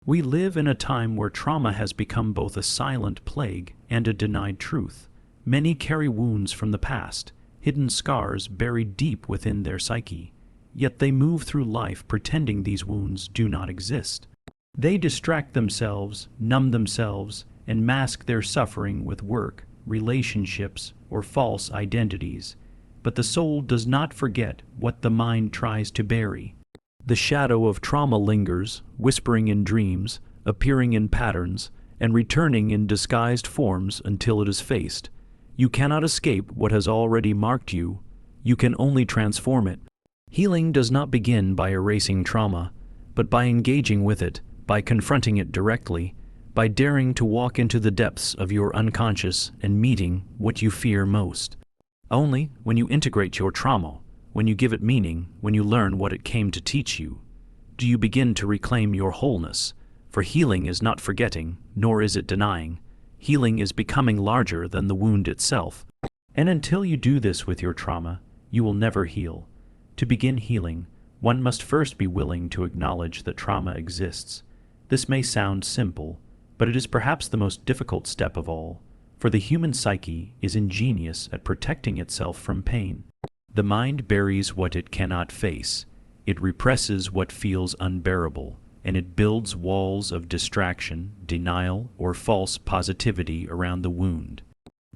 We live in a time where trauma has become both a silent plague and a denied truth. Many carry wounds from the past, hidden scars buried deep within their psyche. Yet they move through life pretending these wounds do not exist. They distract themselves, numb themselves, and mask their suffering with work, relationships, or false identities. But the soul does not forget what the mind tries to bury. The shadow of trauma lingers, whispering in dreams, appearing in patterns, and returning in disguised forms until it is faced. You cannot escape what has already marked you. You can only transform it. Healing does not begin by erasing trauma, but by engaging with it, by confronting it directly, by daring to walk into the depths of your unconscious and meeting what you fear most. Only when you integrate your trauma, when you give it meaning, when you learn what it came to teach you, do you begin to reclaim your wholeness. For healing is not forgetting, nor is it denying. Healing is becoming larger than the wound itself. And until you do this with your trauma, you will never heal. To begin healing, one must first be willing to acknowledge that trauma exists. This may sound simple, but it is perhaps the most difficult step of all, for the human psyche is ingenious at protecting itself from pain. The mind buries what it cannot face, it represses what feels unbearable, and it builds walls of distraction, denial, or false positivity around the wound.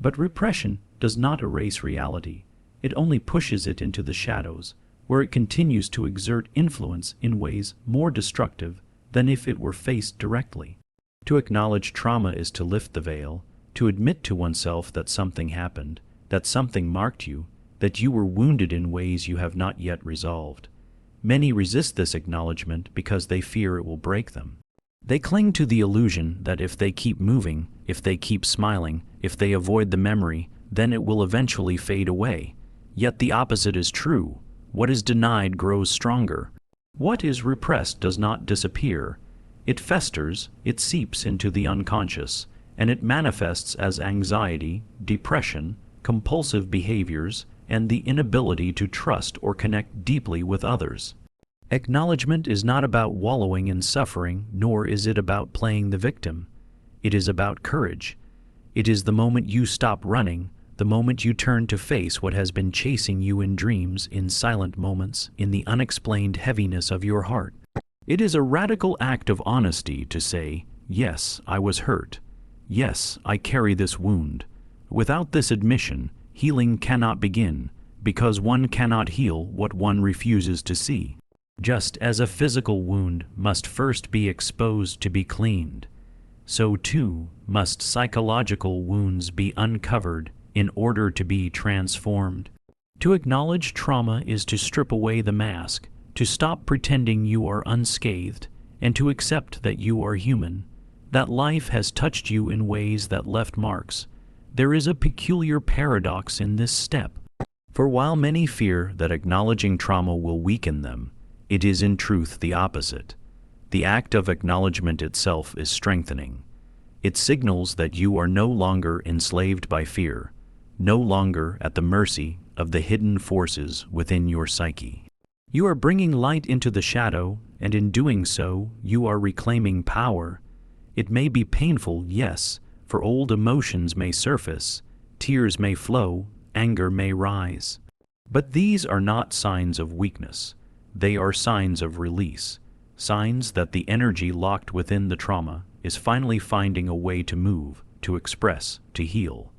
But repression does not erase reality, it only pushes it into the shadows, where it continues to exert influence in ways more destructive than if it were faced directly. To acknowledge trauma is to lift the veil, to admit to oneself that something happened, that something marked you, that you were wounded in ways you have not yet resolved. Many resist this acknowledgement because they fear it will break them. They cling to the illusion that if they keep moving, if they keep smiling, if they avoid the memory, then it will eventually fade away. Yet the opposite is true. What is denied grows stronger. What is repressed does not disappear. It festers, it seeps into the unconscious, and it manifests as anxiety, depression, compulsive behaviors, and the inability to trust or connect deeply with others. Acknowledgement is not about wallowing in suffering, nor is it about playing the victim. It is about courage. It is the moment you stop running, the moment you turn to face what has been chasing you in dreams, in silent moments, in the unexplained heaviness of your heart. It is a radical act of honesty to say, yes, I was hurt. Yes, I carry this wound. Without this admission, healing cannot begin, because one cannot heal what one refuses to see. Just as a physical wound must first be exposed to be cleaned, so too must psychological wounds be uncovered in order to be transformed. To acknowledge trauma is to strip away the mask, to stop pretending you are unscathed, and to accept that you are human, that life has touched you in ways that left marks. There is a peculiar paradox in this step. For while many fear that acknowledging trauma will weaken them, it is in truth the opposite. The act of acknowledgement itself is strengthening. It signals that you are no longer enslaved by fear, no longer at the mercy of the hidden forces within your psyche. You are bringing light into the shadow, and in doing so, you are reclaiming power. It may be painful, yes, for old emotions may surface, tears may flow, anger may rise. But these are not signs of weakness. They are signs of release, signs that the energy locked within the trauma is finally finding a way to move, to express, to heal.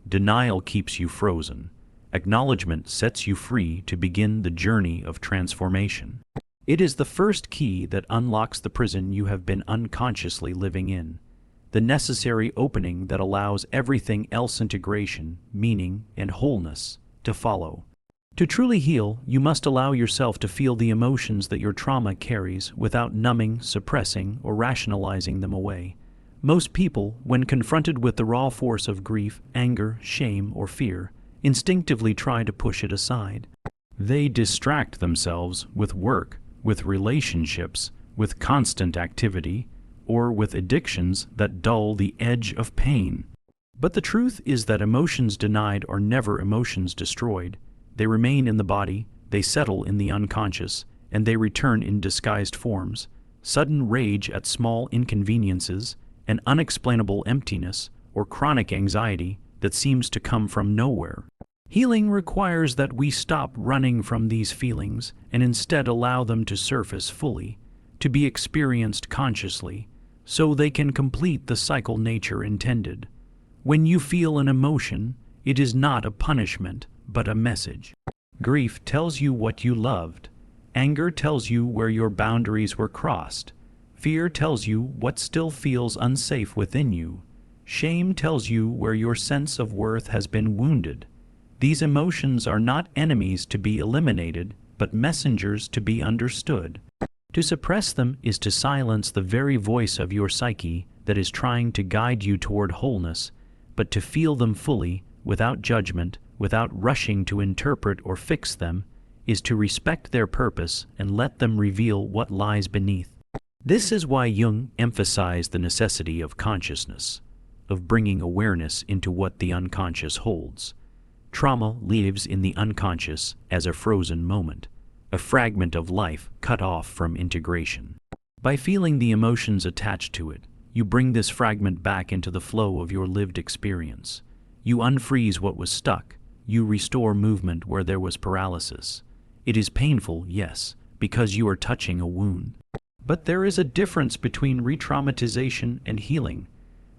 Denial keeps you frozen. Acknowledgement sets you free to begin the journey of transformation. It is the first key that unlocks the prison you have been unconsciously living in, the necessary opening that allows everything else, integration, meaning, and wholeness, to follow. To truly heal, you must allow yourself to feel the emotions that your trauma carries without numbing, suppressing, or rationalizing them away. Most people, when confronted with the raw force of grief, anger, shame, or fear, instinctively try to push it aside. They distract themselves with work, with relationships, with constant activity, or with addictions that dull the edge of pain. But the truth is that emotions denied are never emotions destroyed. They remain in the body, they settle in the unconscious, and they return in disguised forms. sudden rage at small inconveniences, an unexplainable emptiness, or chronic anxiety that seems to come from nowhere. Healing requires that we stop running from these feelings and instead allow them to surface fully, to be experienced consciously, so they can complete the cycle nature intended. When you feel an emotion, it is not a punishment, but a message. Grief tells you what you loved. Anger tells you where your boundaries were crossed. Fear tells you what still feels unsafe within you. Shame tells you where your sense of worth has been wounded. These emotions are not enemies to be eliminated, but messengers to be understood. To suppress them is to silence the very voice of your psyche that is trying to guide you toward wholeness, but to feel them fully, without judgment, without rushing to interpret or fix them, is to respect their purpose and let them reveal what lies beneath. This is why Jung emphasized the necessity of consciousness, of bringing awareness into what the unconscious holds. Trauma lives in the unconscious as a frozen moment, a fragment of life cut off from integration. By feeling the emotions attached to it, you bring this fragment back into the flow of your lived experience. You unfreeze what was stuck. You restore movement where there was paralysis. It is painful, yes, because you are touching a wound. But there is a difference between re-traumatization and healing.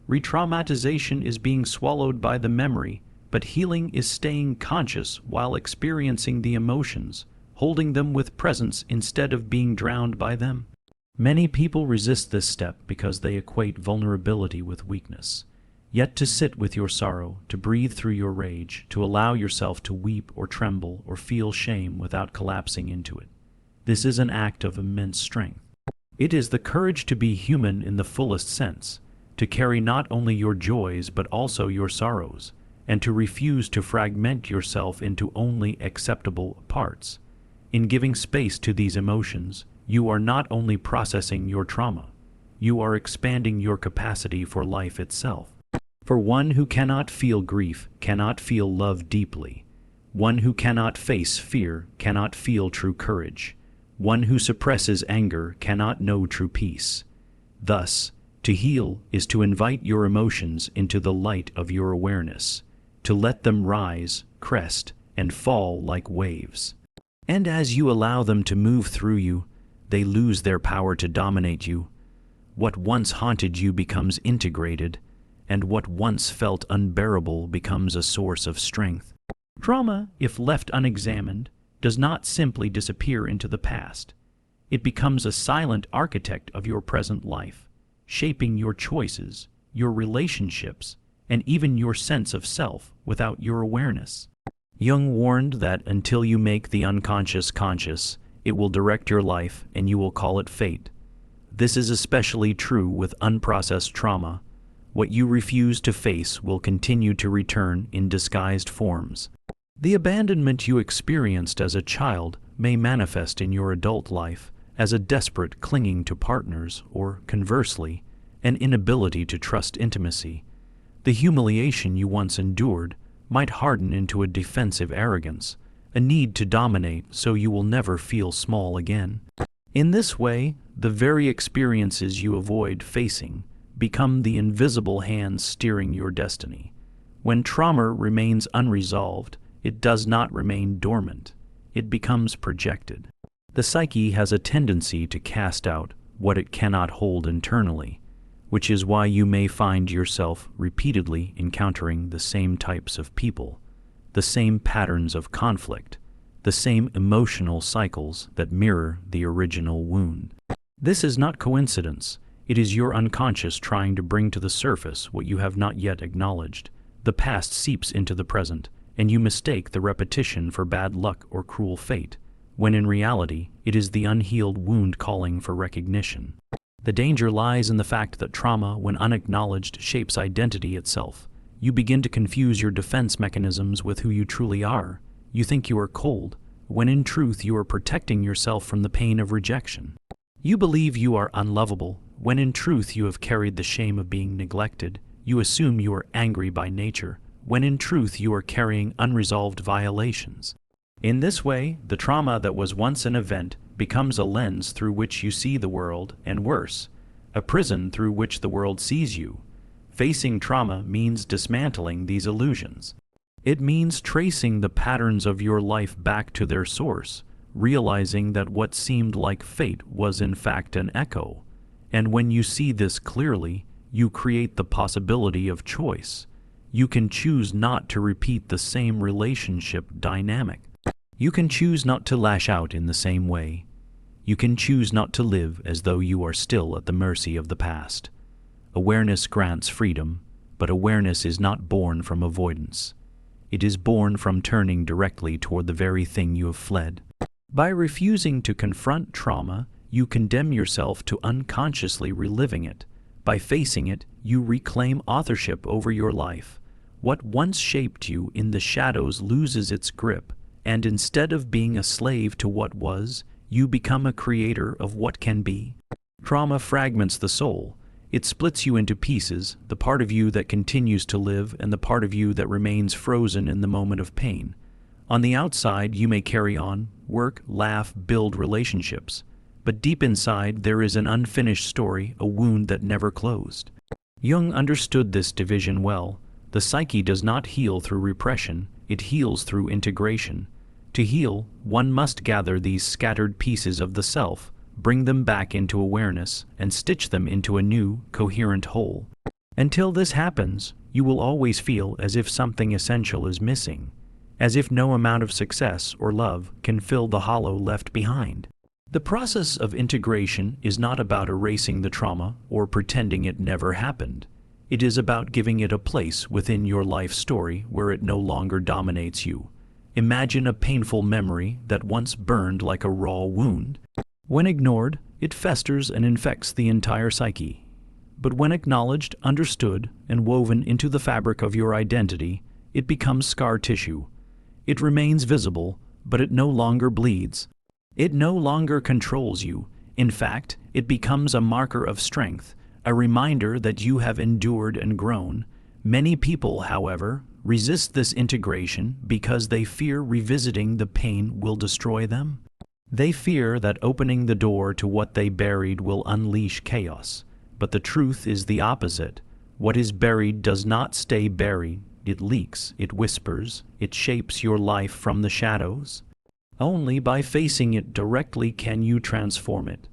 Re-traumatization is being swallowed by the memory, but healing is staying conscious while experiencing the emotions, holding them with presence instead of being drowned by them. Many people resist this step because they equate vulnerability with weakness. Yet to sit with your sorrow, to breathe through your rage, to allow yourself to weep or tremble or feel shame without collapsing into it. This is an act of immense strength. It is the courage to be human in the fullest sense, to carry not only your joys but also your sorrows, and to refuse to fragment yourself into only acceptable parts. In giving space to these emotions, you are not only processing your trauma, you are expanding your capacity for life itself. For one who cannot feel grief cannot feel love deeply. One who cannot face fear cannot feel true courage. One who suppresses anger cannot know true peace. Thus, to heal is to invite your emotions into the light of your awareness, to let them rise, crest, and fall like waves. And as you allow them to move through you, they lose their power to dominate you. What once haunted you becomes integrated, and what once felt unbearable becomes a source of strength. Trauma, if left unexamined, does not simply disappear into the past. It becomes a silent architect of your present life, shaping your choices, your relationships, and even your sense of self without your awareness. Jung warned that until you make the unconscious conscious, it will direct your life and you will call it fate. This is especially true with unprocessed trauma. What you refuse to face will continue to return in disguised forms. The abandonment you experienced as a child may manifest in your adult life as a desperate clinging to partners or, conversely, an inability to trust intimacy. The humiliation you once endured might harden into a defensive arrogance, a need to dominate so you will never feel small again. In this way, the very experiences you avoid facing become the invisible hands steering your destiny. When trauma remains unresolved, it does not remain dormant. It becomes projected. The psyche has a tendency to cast out what it cannot hold internally, which is why you may find yourself repeatedly encountering the same types of people, the same patterns of conflict, the same emotional cycles that mirror the original wound. This is not coincidence. It is your unconscious trying to bring to the surface what you have not yet acknowledged. The past seeps into the present, and you mistake the repetition for bad luck or cruel fate, when in reality it is the unhealed wound calling for recognition. The danger lies in the fact that trauma, when unacknowledged, shapes identity itself. You begin to confuse your defense mechanisms with who you truly are. You think you are cold, when in truth you are protecting yourself from the pain of rejection. You believe you are unlovable, when in truth you have carried the shame of being neglected. You assume you are angry by nature, when in truth you are carrying unresolved violations. In this way, the trauma that was once an event becomes a lens through which you see the world, and worse, a prison through which the world sees you. Facing trauma means dismantling these illusions. It means tracing the patterns of your life back to their source, realizing that what seemed like fate was in fact an echo. And when you see this clearly, you create the possibility of choice. You can choose not to repeat the same relationship dynamic. You can choose not to lash out in the same way. You can choose not to live as though you are still at the mercy of the past. Awareness grants freedom, but awareness is not born from avoidance. It is born from turning directly toward the very thing you have fled. By refusing to confront trauma, you condemn yourself to unconsciously reliving it. By facing it, you reclaim authorship over your life. What once shaped you in the shadows loses its grip, and instead of being a slave to what was, you become a creator of what can be. Trauma fragments the soul. It splits you into pieces, the part of you that continues to live and the part of you that remains frozen in the moment of pain. On the outside, you may carry on, work, laugh, build relationships. But deep inside, there is an unfinished story, a wound that never closed. Jung understood this division well. The psyche does not heal through repression, it heals through integration. To heal, one must gather these scattered pieces of the self, bring them back into awareness, and stitch them into a new, coherent whole. Until this happens, you will always feel as if something essential is missing, as if no amount of success or love can fill the hollow left behind. The process of integration is not about erasing the trauma or pretending it never happened. It is about giving it a place within your life story where it no longer dominates you. Imagine a painful memory that once burned like a raw wound. When ignored, it festers and infects the entire psyche. But when acknowledged, understood, and woven into the fabric of your identity, it becomes scar tissue. It remains visible, but it no longer bleeds. It no longer controls you. In fact, it becomes a marker of strength, a reminder that you have endured and grown. Many people, however, resist this integration because they fear revisiting the pain will destroy them. They fear that opening the door to what they buried will unleash chaos. But the truth is the opposite. What is buried does not stay buried. It leaks, it whispers, it shapes your life from the shadows. Only by facing it directly can you transform it.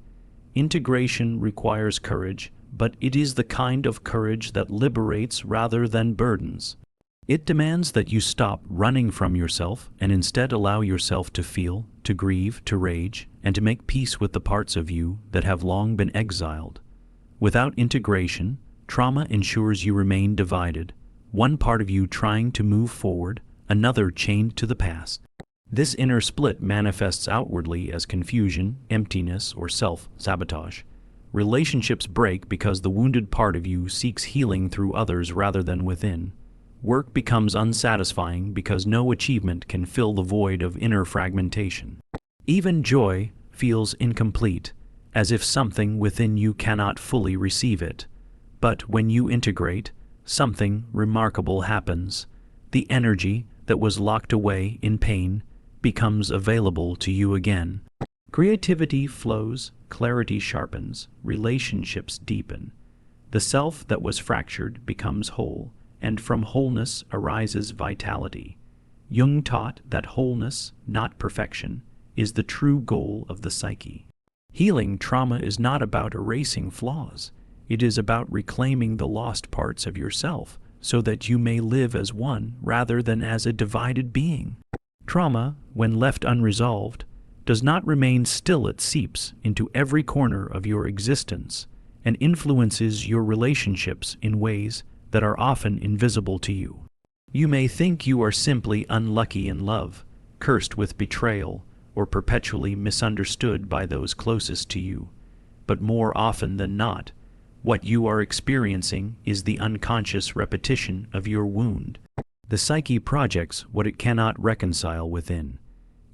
Integration requires courage, but it is the kind of courage that liberates rather than burdens. It demands that you stop running from yourself and instead allow yourself to feel, to grieve, to rage, and to make peace with the parts of you that have long been exiled. Without integration, trauma ensures you remain divided, one part of you trying to move forward, another chained to the past. This inner split manifests outwardly as confusion, emptiness, or self-sabotage. Relationships break because the wounded part of you seeks healing through others rather than within. Work becomes unsatisfying because no achievement can fill the void of inner fragmentation. Even joy feels incomplete, as if something within you cannot fully receive it. But when you integrate, something remarkable happens. The energy that was locked away in pain becomes available to you again. Creativity flows, clarity sharpens, relationships deepen. The self that was fractured becomes whole, and from wholeness arises vitality. Jung taught that wholeness, not perfection, is the true goal of the psyche. Healing trauma is not about erasing flaws. It is about reclaiming the lost parts of yourself so that you may live as one rather than as a divided being. Trauma, when left unresolved, does not remain still. It seeps into every corner of your existence and influences your relationships in ways that are often invisible to you. You may think you are simply unlucky in love, cursed with betrayal, or perpetually misunderstood by those closest to you. But more often than not, what you are experiencing is the unconscious repetition of your wound. The psyche projects what it cannot reconcile within.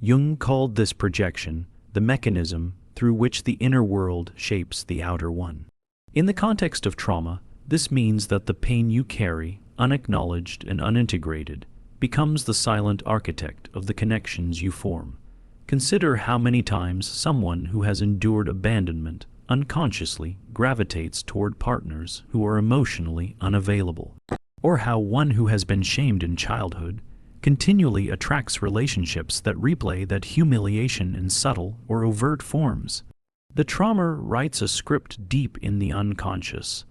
Jung called this projection the mechanism through which the inner world shapes the outer one. In the context of trauma, this means that the pain you carry, unacknowledged and unintegrated, becomes the silent architect of the connections you form. Consider how many times someone who has endured abandonment unconsciously gravitates toward partners who are emotionally unavailable, or how one who has been shamed in childhood continually attracts relationships that replay that humiliation in subtle or overt forms. The trauma writes a script deep in the unconscious,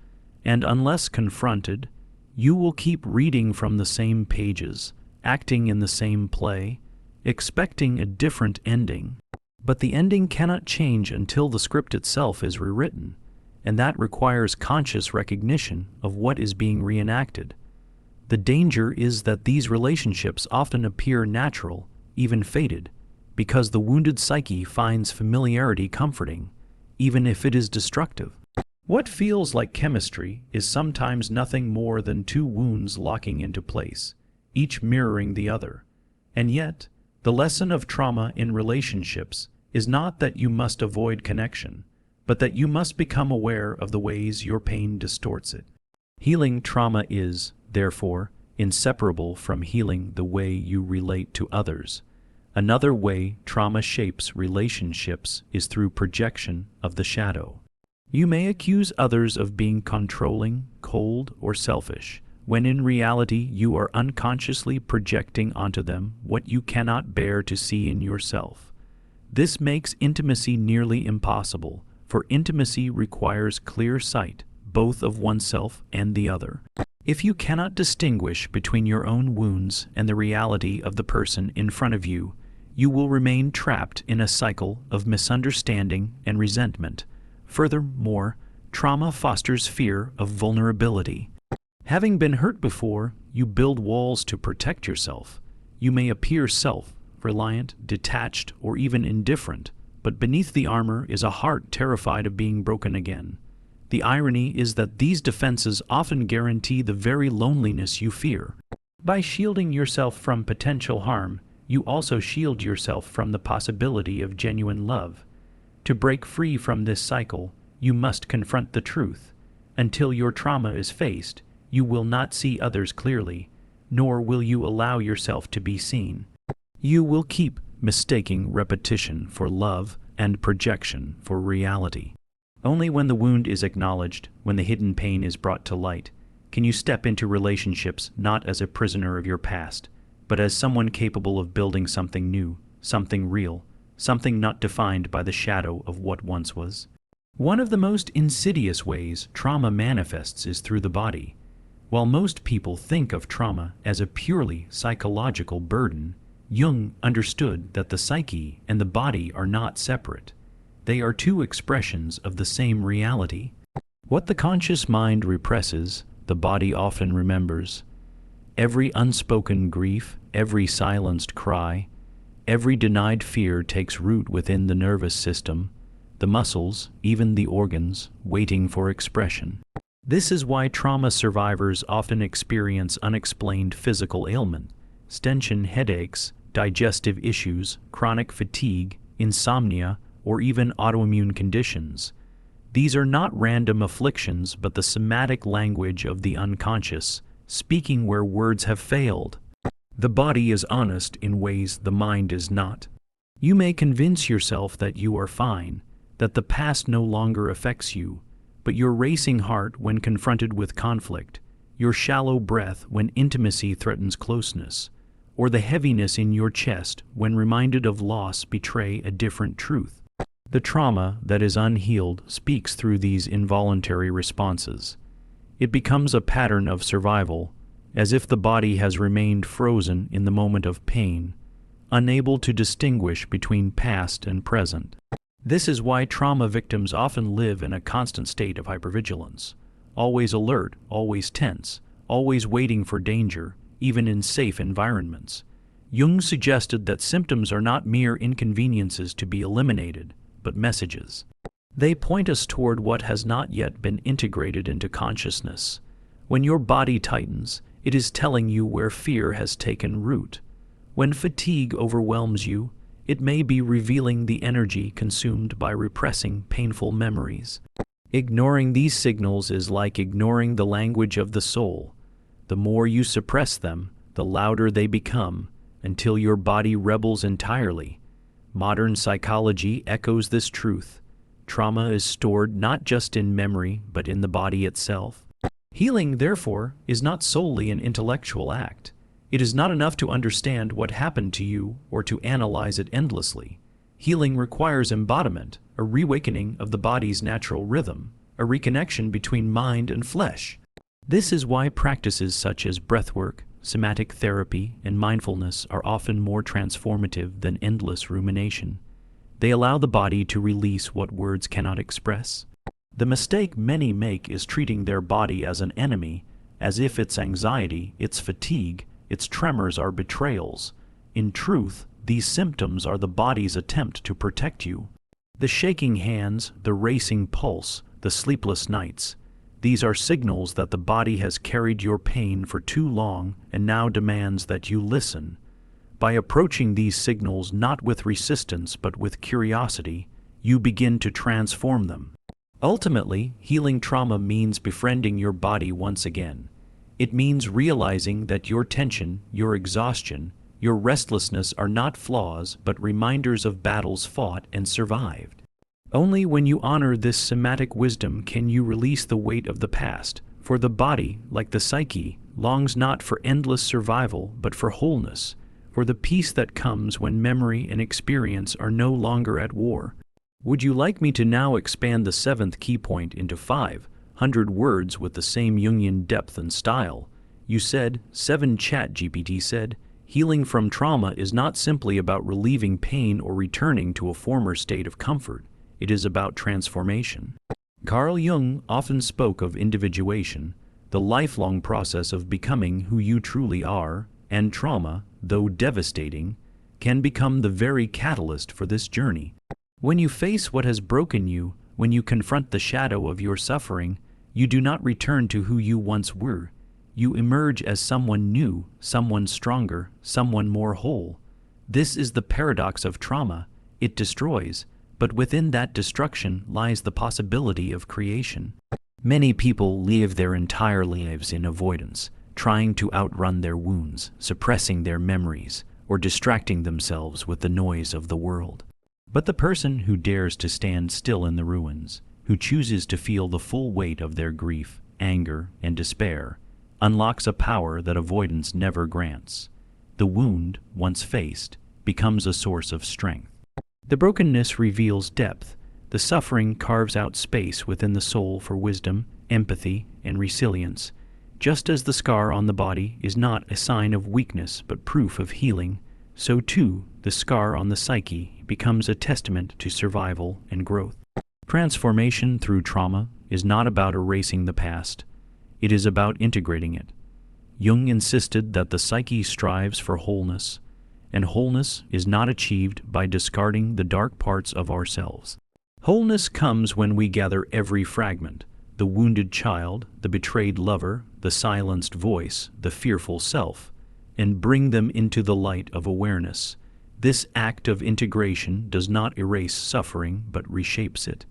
and unless confronted, you will keep reading from the same pages, acting in the same play, expecting a different ending. But the ending cannot change until the script itself is rewritten, and that requires conscious recognition of what is being reenacted. The danger is that these relationships often appear natural, even fated, because the wounded psyche finds familiarity comforting, even if it is destructive. What feels like chemistry is sometimes nothing more than two wounds locking into place, each mirroring the other. And yet, the lesson of trauma in relationships is not that you must avoid connection, but that you must become aware of the ways your pain distorts it. Healing trauma is, therefore, inseparable from healing the way you relate to others. Another way trauma shapes relationships is through projection of the shadow. You may accuse others of being controlling, cold, or selfish, when in reality you are unconsciously projecting onto them what you cannot bear to see in yourself. This makes intimacy nearly impossible, for intimacy requires clear sight, both of oneself and the other. If you cannot distinguish between your own wounds and the reality of the person in front of you, you will remain trapped in a cycle of misunderstanding and resentment. Furthermore, trauma fosters fear of vulnerability. Having been hurt before, you build walls to protect yourself. You may appear self-reliant, detached, or even indifferent, but beneath the armor is a heart terrified of being broken again. The irony is that these defenses often guarantee the very loneliness you fear. By shielding yourself from potential harm, you also shield yourself from the possibility of genuine love. To break free from this cycle, you must confront the truth. Until your trauma is faced, you will not see others clearly, nor will you allow yourself to be seen. You will keep mistaking repetition for love and projection for reality. Only when the wound is acknowledged, when the hidden pain is brought to light, can you step into relationships not as a prisoner of your past, but as someone capable of building something new, something real, something not defined by the shadow of what once was. One of the most insidious ways trauma manifests is through the body. While most people think of trauma as a purely psychological burden, Jung understood that the psyche and the body are not separate. They are two expressions of the same reality. What the conscious mind represses, the body often remembers. Every unspoken grief, every silenced cry, every denied fear takes root within the nervous system, the muscles, even the organs, waiting for expression. This is why trauma survivors often experience unexplained physical ailment, stench headaches, digestive issues, chronic fatigue, insomnia, or even autoimmune conditions. These are not random afflictions, but the somatic language of the unconscious, speaking where words have failed. The body is honest in ways the mind is not. You may convince yourself that you are fine, that the past no longer affects you, but your racing heart when confronted with conflict, your shallow breath when intimacy threatens closeness, or the heaviness in your chest when reminded of loss betray a different truth. The trauma that is unhealed speaks through these involuntary responses. It becomes a pattern of survival, as if the body has remained frozen in the moment of pain, unable to distinguish between past and present. This is why trauma victims often live in a constant state of hypervigilance, always alert, always tense, always waiting for danger, even in safe environments. Jung suggested that symptoms are not mere inconveniences to be eliminated, but messages. They point us toward what has not yet been integrated into consciousness. When your body tightens, it is telling you where fear has taken root. When fatigue overwhelms you, it may be revealing the energy consumed by repressing painful memories. Ignoring these signals is like ignoring the language of the soul. The more you suppress them, the louder they become, until your body rebels entirely. Modern psychology echoes this truth. Trauma is stored not just in memory, but in the body itself. Healing, therefore, is not solely an intellectual act. It is not enough to understand what happened to you or to analyze it endlessly. Healing requires embodiment, a reawakening of the body's natural rhythm, a reconnection between mind and flesh. This is why practices such as breathwork, somatic therapy, and mindfulness are often more transformative than endless rumination. They allow the body to release what words cannot express. The mistake many make is treating their body as an enemy, as if its anxiety, its fatigue, its tremors are betrayals. In truth, these symptoms are the body's attempt to protect you. The shaking hands, the racing pulse, the sleepless nights, these are signals that the body has carried your pain for too long and now demands that you listen. By approaching these signals not with resistance but with curiosity, you begin to transform them. Ultimately, healing trauma means befriending your body once again. It means realizing that your tension, your exhaustion, your restlessness are not flaws but reminders of battles fought and survived. Only when you honor this somatic wisdom can you release the weight of the past, for the body, like the psyche, longs not for endless survival but for wholeness, for the peace that comes when memory and experience are no longer at war. Would you like me to now expand the seventh key point into 500 words with the same Jungian depth and style? You said, 7 ChatGPT said, healing from trauma is not simply about relieving pain or returning to a former state of comfort. It is about transformation. Carl Jung often spoke of individuation, the lifelong process of becoming who you truly are, and trauma, though devastating, can become the very catalyst for this journey. When you face what has broken you, when you confront the shadow of your suffering, you do not return to who you once were. You emerge as someone new, someone stronger, someone more whole. This is the paradox of trauma. It destroys, but within that destruction lies the possibility of creation. Many people live their entire lives in avoidance, trying to outrun their wounds, suppressing their memories, or distracting themselves with the noise of the world. But the person who dares to stand still in the ruins, who chooses to feel the full weight of their grief, anger, and despair, unlocks a power that avoidance never grants. The wound, once faced, becomes a source of strength. The brokenness reveals depth. The suffering carves out space within the soul for wisdom, empathy, and resilience. Just as the scar on the body is not a sign of weakness but proof of healing, so too the scar on the psyche becomes a testament to survival and growth. Transformation through trauma is not about erasing the past. It is about integrating it. Jung insisted that the psyche strives for wholeness, and wholeness is not achieved by discarding the dark parts of ourselves. Wholeness comes when we gather every fragment, the wounded child, the betrayed lover, the silenced voice, the fearful self, and bring them into the light of awareness. This act of integration does not erase suffering, but reshapes it.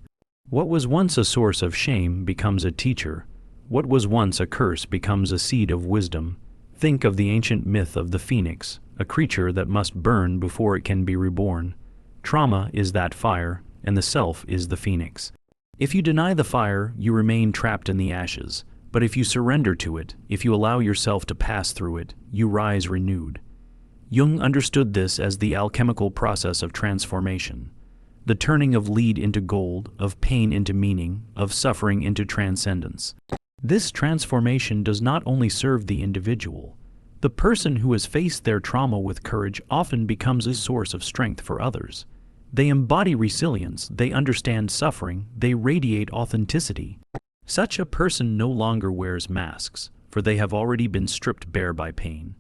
What was once a source of shame becomes a teacher. What was once a curse becomes a seed of wisdom. Think of the ancient myth of the phoenix, a creature that must burn before it can be reborn. Trauma is that fire, and the self is the phoenix. If you deny the fire, you remain trapped in the ashes. But if you surrender to it, if you allow yourself to pass through it, you rise renewed. Jung understood this as the alchemical process of transformation, the turning of lead into gold, of pain into meaning, of suffering into transcendence. This transformation does not only serve the individual. The person who has faced their trauma with courage often becomes a source of strength for others. They embody resilience, they understand suffering, they radiate authenticity. Such a person no longer wears masks, for they have already been stripped bare by pain.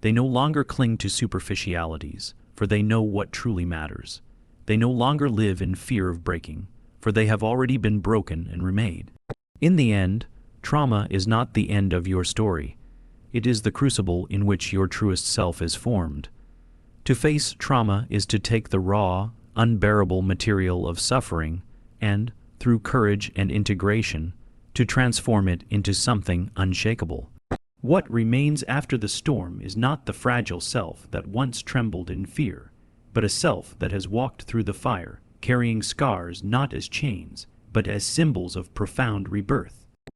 They no longer cling to superficialities, for they know what truly matters. They no longer live in fear of breaking, for they have already been broken and remade. In the end, trauma is not the end of your story. It is the crucible in which your truest self is formed. To face trauma is to take the raw, unbearable material of suffering and, through courage and integration, to transform it into something unshakable. What remains after the storm is not the fragile self that once trembled in fear. but a self that has walked through the fire, carrying scars not as chains, but as symbols of profound rebirth.